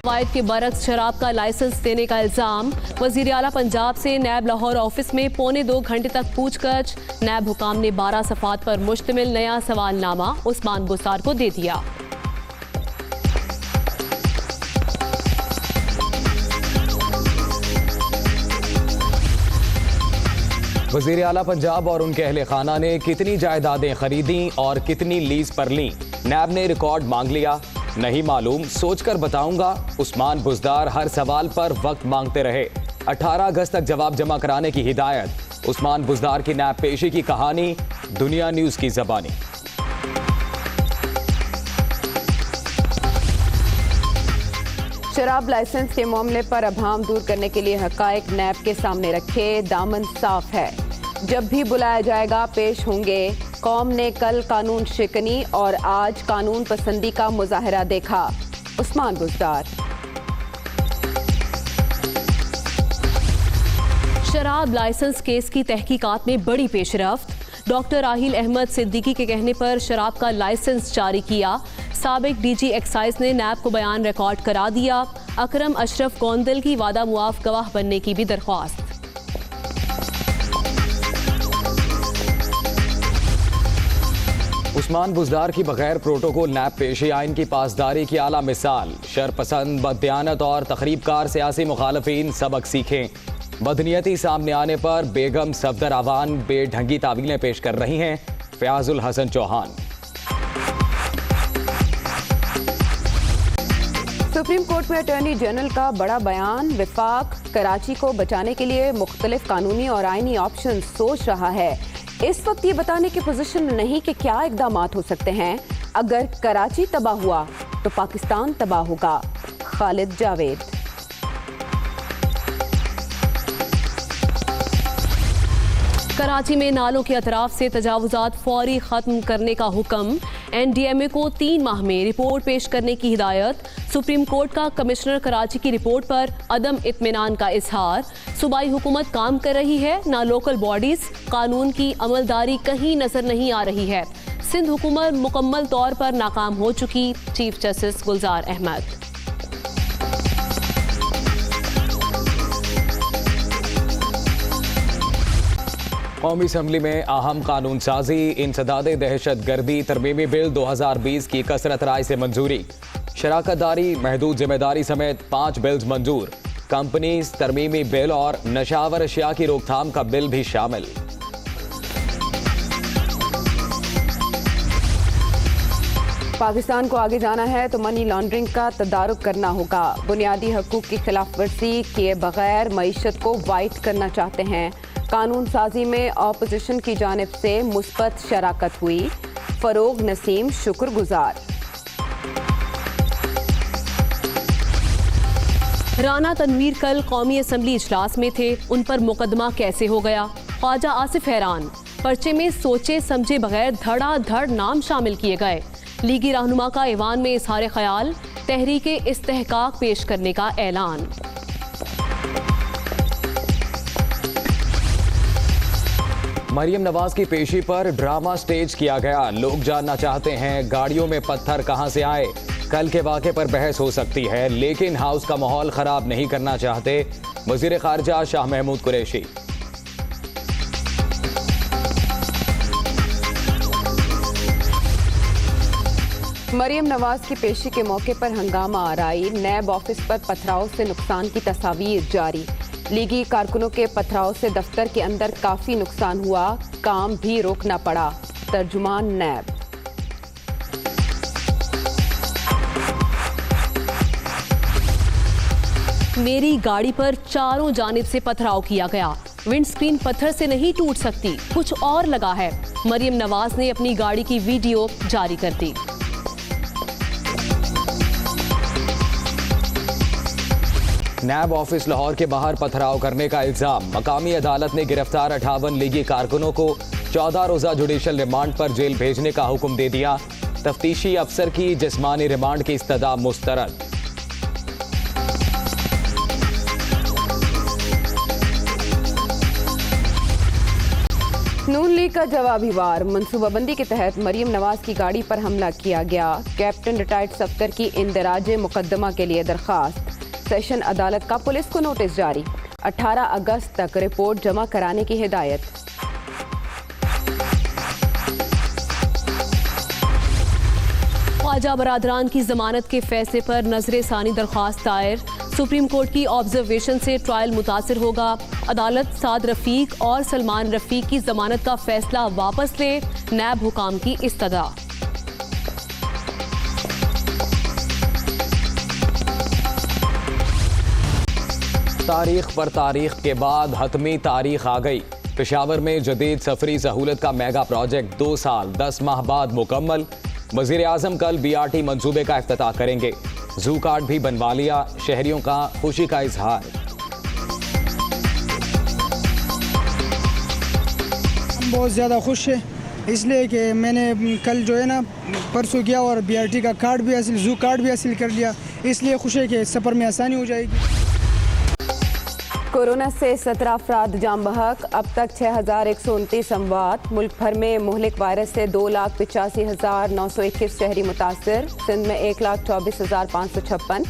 कवायद के बरक्स शराब का लाइसेंस देने का इल्जाम। वजीर आला पंजाब से नैब लाहौर ऑफिस में 1.25 घंटे तक पूछताछ। नैब हुकाम ने 12 सफ़ात पर मुश्तमिल नया सवालनामा उस्मान बुज़दार को दे दिया। वज़ीर आला पंजाब और उनके अहले खाना ने कितनी जायदादें खरीदी और कितनी लीज पर लीं, नैब ने रिकॉर्ड मांग लिया। नहीं मालूम, सोचकर बताऊंगा। उस्मान बुज़दार हर सवाल पर वक्त मांगते रहे। 18 अगस्त तक जवाब जमा कराने की हिदायत। उस्मान बुज़दार की नैब पेशी की कहानी दुनिया न्यूज़ की ज़बानी। शराब लाइसेंस के मामले पर अभाम दूर करने के लिए हकायक नैब के सामने रखे, दामन साफ है। जब भी बुलाया जाएगा पेश होंगे। कौम ने कल कानून शिकनी और आज कानून पसंदी का मुजाहरा देखा। उस्मान बुज़दार। शराब लाइसेंस केस की तहकीकात में बड़ी पेशरफ्त। डॉक्टर आहिल अहमद सिद्दीकी के कहने पर शराब का लाइसेंस जारी किया। साबिक डीजी एक्साइज ने नैब को बयान रिकॉर्ड करा दिया। अकरम अशरफ गोंदल की वादा मुआफ गवाह बनने की भी दरख्वास्त। उस्मान बुज़दार की बगैर प्रोटोकॉल नैब पेशी आइन की पासदारी की आला मिसाल। शरपसंद, बददियानत और तखरीबकार सियासी मुखालफीन सबक सीखें। बदनीयती सामने आने पर बेगम सफदर आवान बेढंगी तावीलें पेश कर रही हैं। फयाजुल हसन चौहान। सुप्रीम कोर्ट में अटॉर्नी जनरल का बड़ा बयान। विफाक कराची को बचाने के लिए मुख्तलिफ कानूनी और आईनी ऑप्शन सोच रहा है। इस वक्त ये बताने की पोजीशन में नहीं कि क्या इकदाम हो सकते हैं। अगर कराची तबाह हुआ तो पाकिस्तान तबाह होगा। खालिद जावेद। कराची में नालों के अतराफ से तजावुजात फौरी खत्म करने का हुक्म। NDMA को 3 माह में रिपोर्ट पेश करने की हिदायत। सुप्रीम कोर्ट का कमिश्नर कराची की रिपोर्ट पर अदम इत्मीनान का इजहार। सूबाई हुकूमत काम कर रही है, ना लोकल बॉडीज। कानून की अमलदारी कहीं नजर नहीं आ रही है। सिंध हुकूमत मुकम्मल तौर पर नाकाम हो चुकी। चीफ जस्टिस गुलजार अहमद। कौमी असम्बली में अहम कानून साजी। इंसदाद दहशत गर्दी तरमीमी बिल 2020 की कसरत राय से मंजूरी। शराकतदारी महदूद जिम्मेदारी समेत 5 बिल्स मंजूर। कंपनीज तरमीमी बिल और नशावर अशिया की रोकथाम का बिल भी शामिल। पाकिस्तान को आगे जाना है तो मनी लॉन्ड्रिंग का तदारुक करना होगा। बुनियादी हकूक की खिलाफ वर्जी किए बगैर मईशत को वाइट करना चाहते हैं। कानून साजी में ऑपोजिशन की जानिब से मुस्बत शराकत हुई। फरोग नसीम शुक्रगुजार। राना तनवीर कल कौमी असम्बली इजलास में थे, उन पर मुकदमा कैसे हो गया? ख्वाजा आसिफ हैरान। पर्चे में सोचे समझे बगैर धड़ाधड़ नाम शामिल किए गए। लीगी रहनुमा का ईवान में इजहार ख्याल। तहरीके इस्तेहकाक पेश करने का ऐलान। मरियम नवाज की पेशी पर ड्रामा स्टेज किया गया। लोग जानना चाहते हैं गाड़ियों में पत्थर कहां से आए। कल के वाक़े पर बहस हो सकती है, लेकिन हाउस का माहौल खराब नहीं करना चाहते वज़ीर ख़ारिजा शाह महमूद कुरैशी। मरियम नवाज की पेशी के मौके पर हंगामा आराई। नैब ऑफिस पर पथराव से नुकसान की तस्वीर जारी। लीगी कारकुनों के पथराव से दफ्तर के अंदर काफी नुकसान हुआ। काम भी रोकना पड़ा। तर्जुमान नैब। मेरी गाड़ी पर चारों जानिब से पथराव किया गया। विंडस्क्रीन पत्थर से नहीं टूट सकती, कुछ और लगा है। मरियम नवाज ने अपनी गाड़ी की वीडियो जारी कर दी। नैब ऑफिस लाहौर के बाहर पथराव करने का इल्जाम। मकामी अदालत ने गिरफ्तार 58 लीगी कारकुनों को 14 रोजा जुडिशल रिमांड पर जेल भेजने का हुक्म दे दिया। तफ्तीशी अफसर की जिस्मानी रिमांड की इस्तदा मुस्तरद। नून लीग का जवाबी वार, मनसूबाबंदी के तहत मरीम नवाज की गाड़ी पर हमला किया गया। कैप्टन रिटायर्ड सफ्तर की इंदराजे मुकदमा के लिए दरखास्त। सेशन अदालत का पुलिस को नोटिस जारी। 18 अगस्त तक रिपोर्ट जमा कराने की हिदायत। ख्वाजा बरादरान की जमानत के फैसले पर नजर सानी दरख्वास्त दायर। सुप्रीम कोर्ट की ऑब्जर्वेशन से ट्रायल मुतासिर होगा। अदालत साद रफीक और सलमान रफीक की जमानत का फैसला वापस ले। नैब हुकाम की इस्तदा। तारीख पर तारीख के बाद हतमी तारीख आ गई। पेशावर में जदीद सफरी सहूलत का मेगा प्रोजेक्ट 2 साल 10 माह बाद मुकम्मल। वजीर आजम कल BRT मंसूबे का इफ्तिताह करेंगे। जू कार्ड भी बनवा लिया। शहरियों का खुशी का इजहार। हम बहुत ज़्यादा खुश हैं, इसलिए कि मैंने कल जो है ना परसों किया और BRT का कार्ड भी हासिल, जू कार्ड भी हासिल कर लिया। इसलिए खुश है कि सफ़र में आसानी हो जाएगी। कोरोना से 17 अफराद जाम बहक। अब तक 6129 अमवात। मुल्क भर में मुहलिक वायरस से 2,85,921 शहरी मुतासर। सिंध में 1,24,556।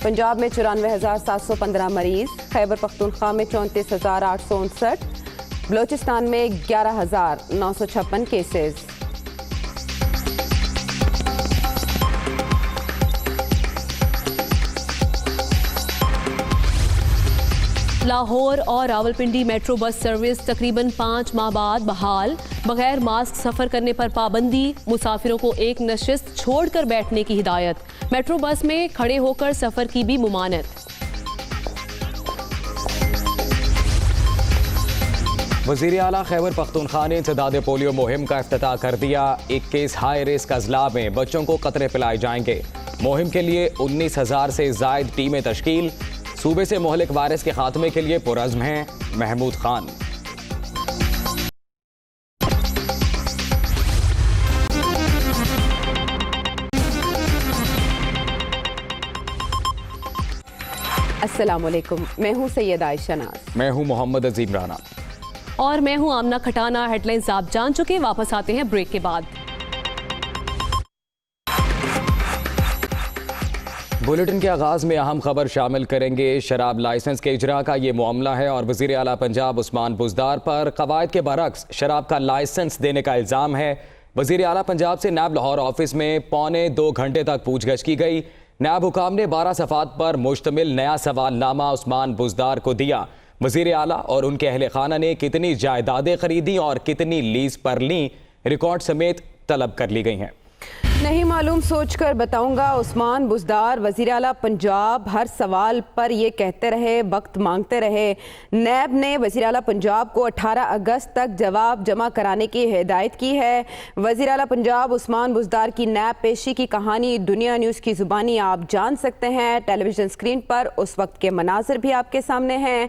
पंजाब में 94,715 मरीज। खैबर पख्तूनख्वा में 34,859। बलोचिस्तान में 11,956 केसेस। लाहौर और रावलपिंडी मेट्रो बस सर्विस तकरीबन 5 माह बाद बहाल। बगैर मास्क सफर करने पर पाबंदी। मुसाफिरों को एक नशिस्त छोड़कर बैठने की हिदायत। मेट्रो बस में खड़े होकर सफर की भी मुमानत। वज़ीर आला खैबर पख्तूनख्वा ने इंसदाद पोलियो मुहिम का इफ्तिताह कर दिया। 21 हाई रिस्क अजला में बच्चों को कतरे पिलाए जाएंगे। मुहिम के लिए 19,000 से जायद टीमें तश्कील। सूबे से मुहलिक वायरस के खात्मे के लिए पुरज़्म हैं महमूद खान। अस्सलामुअलैकुम, मैं हूं सैयद आयशा नाज। मैं हूं मोहम्मद अजीम राना और मैं हूं आमना खटाना। हेडलाइंस आप जान चुके। वापस आते हैं ब्रेक के बाद। बुलेटिन के आगाज में अहम खबर शामिल करेंगे। शराब लाइसेंस के इजरा का ये मामला है और वज़ीर आला पंजाब उस्मान बुज़दार पर कवायद के बरक्स शराब का लाइसेंस देने का इल्ज़ाम है। वज़ीर आला पंजाब से नैब लाहौर ऑफिस में 1.25 घंटे तक पूछगछ की गई। नैब हुकाम ने 12 सफ़ात पर मुश्तमिल नया सवालनामा उस्मान बुज़दार को दिया। वज़ीर आला और उनके अहले खाना ने कितनी जायदादें खरीदी और कितनी लीज पर लीं, रिकॉर्ड समेत तलब कर ली गई हैं। नहीं मालूम सोचकर बताऊंगा। उस्मान बुज़दार वज़ीर आला पंजाब हर सवाल पर ये कहते रहे, वक्त मांगते रहे। नैब ने वज़ीर आला पंजाब को 18 अगस्त तक जवाब जमा कराने की हिदायत की है। वज़ीर आला पंजाब उस्मान बुज़दार की नैब पेशी की कहानी दुनिया न्यूज़ की ज़ुबानी आप जान सकते हैं। टेलीविज़न स्क्रीन पर उस वक्त के मनाज़र भी आपके सामने हैं।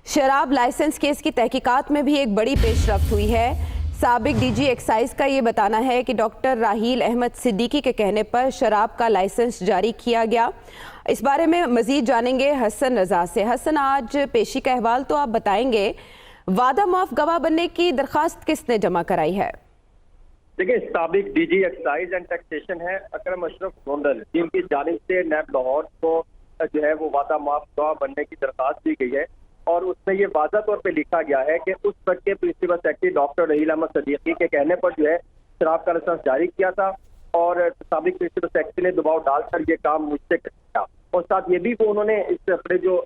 शराब लाइसेंस केस की तहकीकात में भी एक बड़ी पेशरफ्त हुई है। साबिक DG एक्साइज का ये बताना है कि डॉक्टर राहील अहमद सिद्दीकी के कहने पर शराब का लाइसेंस जारी किया गया। इस बारे में मजीद जानेंगे हसन रजा से। हसन, आज पेशी का अहवाल तो आप बताएंगे, वादा माफ गवाह बनने की दरखास्त किसने जमा कराई है? देखिए, साबिक DG एक्साइज एंड टैक्सेशन है अकरम अशरफ गोंडल, जिनकी जानिब से नैब लाहौर को जो है वो वादा माफ गवाह बनने की दरखास्त दी गई है और उसमें ये वाज़ा तौर पे लिखा गया है कि उस वक्त के प्रिंसिपल सेक्रेटरी डॉक्टर राहील अहमद सिद्दीकी के कहने पर जो है शराब का लाइसेंस जारी किया था और साबिक प्रिंसिपल सेक्रेटरी ने दबाव डालकर ये काम मुझसे किया। और साथ ये भी वो उन्होंने इस अपने जो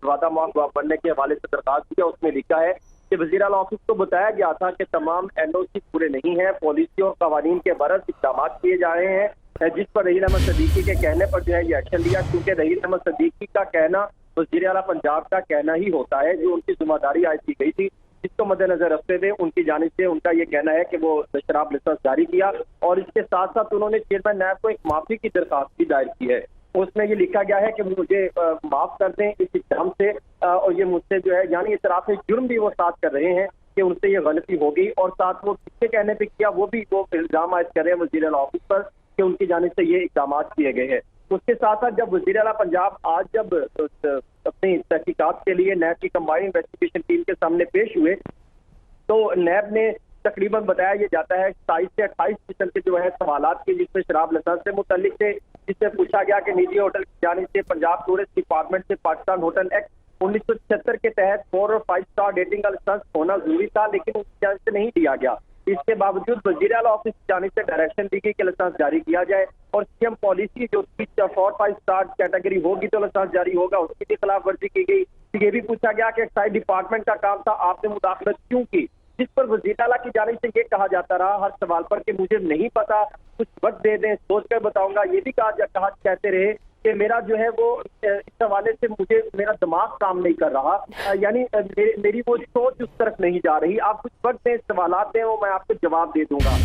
वादा माफ गवाह बनने के हवाले से दरखास्त किया, उसमें लिखा है कि वज़ीर आला ऑफिस को बताया गया था कि तमाम NOC पूरे नहीं है, पॉलिसी और कवानीन के बरस इक़दाम किए जा रहे हैं, जिस पर राहील अहमद सिद्दीकी के कहने पर जो है ये एक्शन लिया। क्योंकि राहील अहमद सिद्दीकी का कहना वज़ीर आला पंजाब का कहना ही होता है, जो उनकी जिम्मेदारी आयद की गई थी, जिसको मद्देनजर रखते हुए उनकी जानिब से उनका ये कहना है कि वो शराब लाइसेंस जारी किया। और इसके साथ साथ उन्होंने चेयरमैन नैब को एक माफी की दरखास्त भी दायर की है। उसमें ये लिखा गया है कि मुझे माफ कर दें इस इल्जाम से, और ये मुझसे जो है यानी इतराफ़ जुर्म भी वो साथ कर रहे हैं कि उनसे ये गलती हो गई। और साथ वो किसके कहने पर किया वो भी वो इल्जाम आयद कर रहे हैं वज़ीर आला ऑफिस पर कि उनकी जानिब से ये इक़दाम किए गए हैं। उसके साथ साथ जब वज़ीर आला पंजाब आज जब अपनी तहकीकात के लिए नैब की कंबाइंड इन्वेस्टिगेशन टीम के सामने पेश हुए तो नैब ने तकरीबन बताया ये जाता है 27 से 28% के जो है सवालात के जिसमें शराब लाइसेंस से मुतल्लिक थे, जिससे पूछा गया कि निजी होटल की जानिब से पंजाब टूरिस्ट डिपार्टमेंट से पाकिस्तान होटल एक्ट 1976 के तहत 4 और 5 स्टार डेटिंग का लाइसेंस होना जरूरी था, लेकिन उसकी जानिब से नहीं दिया गया। इसके बावजूद वज़ीर आला ऑफिस की जानिब से डायरेक्शन दी गई कि लाइसेंस जारी किया जाए और सीएम पॉलिसी जो 4 और 5 स्टार कैटेगरी होगी तो लाइसेंस जारी होगा, उसकी भी खिलाफ वर्जी की गई। ये भी पूछा गया कि एक्साइज डिपार्टमेंट का काम था, आपने मुदाखलत क्यों की, जिस पर वज़ीर आला की जानिब से ये कहा जाता रहा हर सवाल पर कि मुझे नहीं पता, कुछ वक्त दे दें, सोच कर बताऊंगा। ये भी कहा कहते रहे कि मेरा जो है वो इस हवाले से मुझे मेरा दिमाग काम नहीं कर रहा, यानी मेरी वो सोच उस तरफ नहीं जा रही, आप कुछ वक्त दें, सवालात दें, वो मैं आपको जवाब दे दूंगा।